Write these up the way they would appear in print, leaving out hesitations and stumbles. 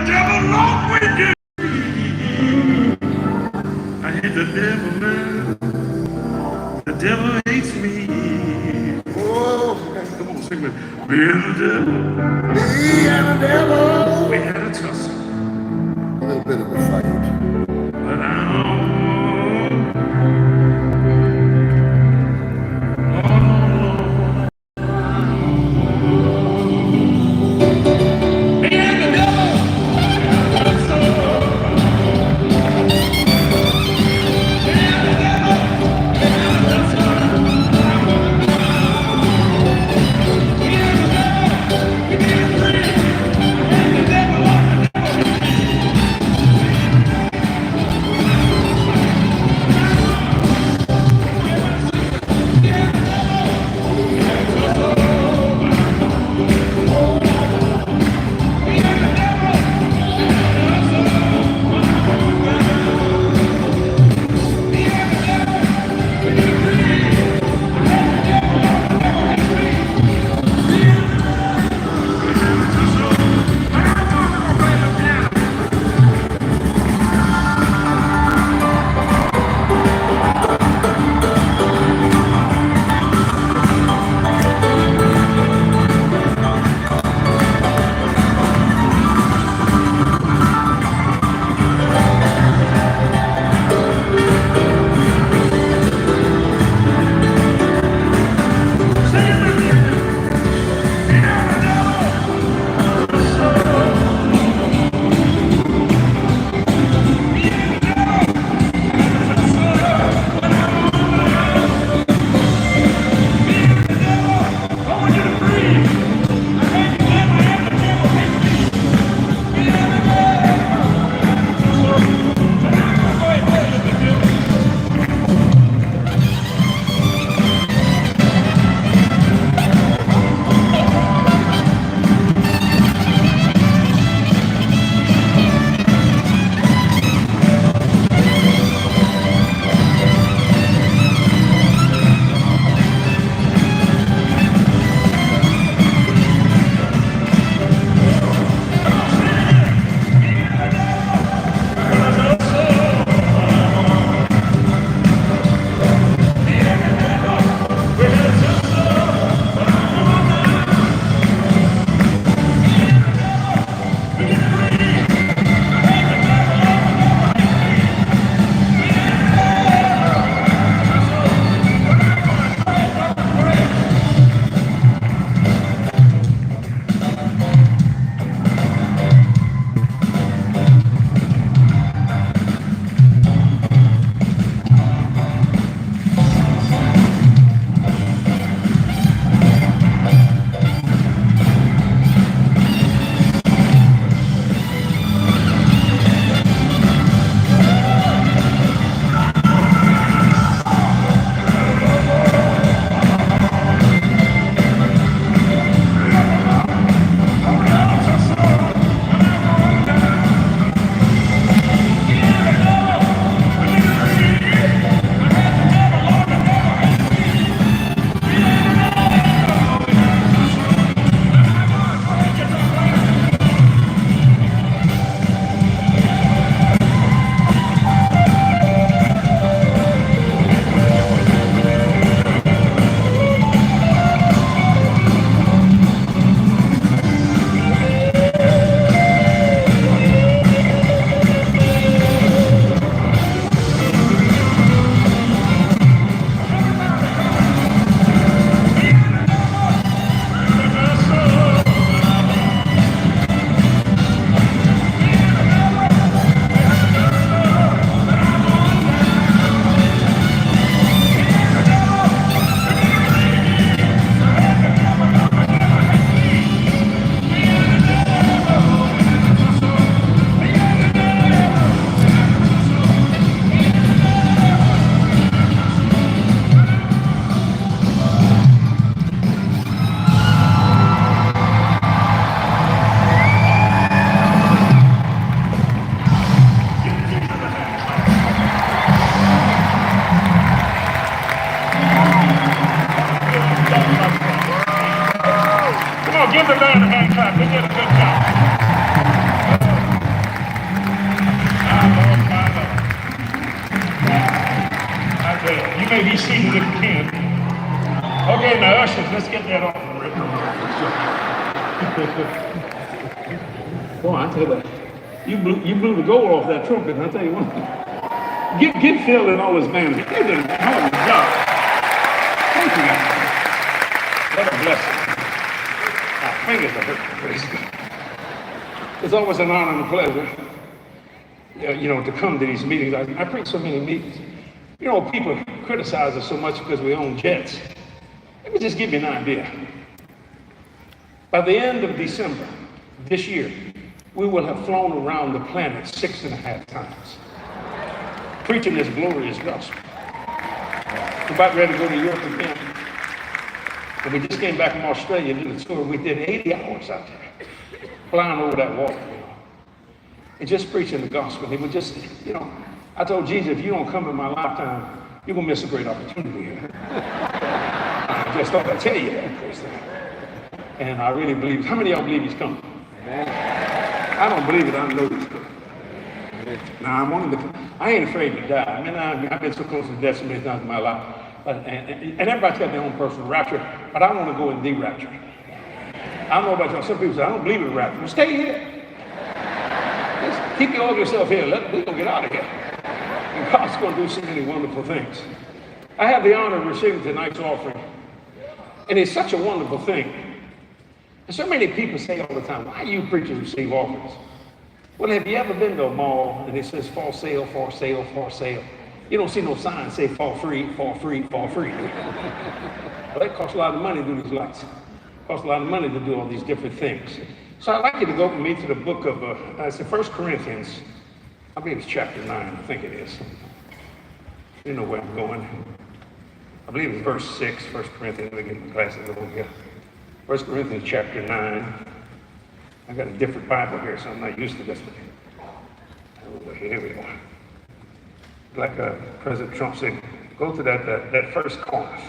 devil along with you. I hate the devil, man. The devil hates me. Oh, come on, sing with me. Me and the devil. Me and the devil. We had a tussle. A little bit of a fight. But sing with Ken. Okay, now ushers, let's get that off the record. Boy, I tell you, you blew the goal off that trumpet. I tell you what, get Phil and all his band. They did a hell of a job. Thank you, guys. What a blessing. My fingers are hurting. Praise God. It's always an honor and a pleasure, to come to these meetings. I preach so many meetings. People criticize us so much because we own jets. Let me just give you an idea. By the end of December this year, we will have flown around the planet 6.5 times, preaching this glorious gospel. We're about ready to go to Europe again. And we just came back from Australia and did a tour. We did 80 hours out there, flying over that water, and just preaching the gospel. And it was just, I told Jesus, if you don't come in my lifetime, you're going to miss a great opportunity. I just thought I'd tell you that. And I really believe, how many of y'all believe he's coming? I don't believe it, I know he's coming. Now, I ain't afraid to die. I mean, I've been so close to death so many times in my life. And everybody's got their own personal rapture, but I want to go in the rapture. I don't know about y'all. Some people say, I don't believe in rapture. Well, stay here. Just keep your yourself here. We're going to get out of here. And God's going to do so many wonderful things. I have the honor of receiving tonight's offering. And it's such a wonderful thing. And so many people say all the time, why do you preachers receive offerings? Well, have you ever been to a mall and it says for sale, for sale, for sale? You don't see no sign say for free, for free, for free. Well, that costs a lot of money to do these lights. It costs a lot of money to do all these different things. So I'd like you to go with me to the book of, it's the 1 Corinthians. I believe it's chapter 9, I think it is. You know where I'm going. I believe it's verse 6, 1 Corinthians. Let me get my glasses over here. 1 Corinthians chapter 9. I got a different Bible here, so I'm not used to this one. Oh, here we go. Like President Trump said, go to that first corner.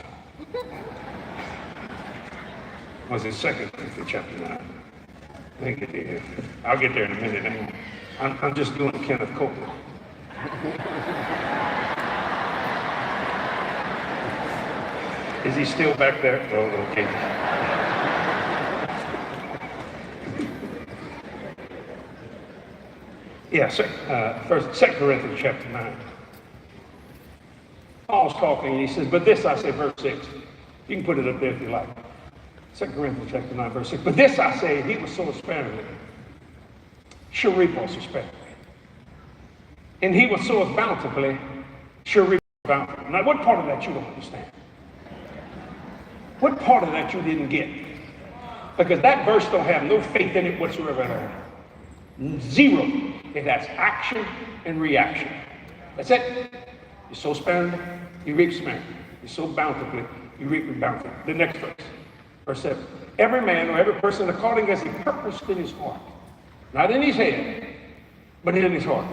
Was it 2 Corinthians chapter 9? I think it is. I'll get there in a minute. I'm just doing Kenneth Copeland. Is he still back there? Oh, okay. Yeah, 2 Corinthians chapter 9. Paul's talking, and he says, but this I say, verse 6. You can put it up there if you like. 2 Corinthians chapter 9, verse 6. But this I say, he was so sparingly, shall reap also sparingly. And he was so bountifully, shall reap bountifully. Now, what part of that you don't understand? What part of that you didn't get? Because that verse don't have no faith in it whatsoever at all. Zero. It has action and reaction. That's it. You're so sparingly, you reap sparingly. You're so bountifully, you reap bountifully. The next verse, verse 7. Every man or every person according as he purposed in his heart. Not in his head, but in his heart.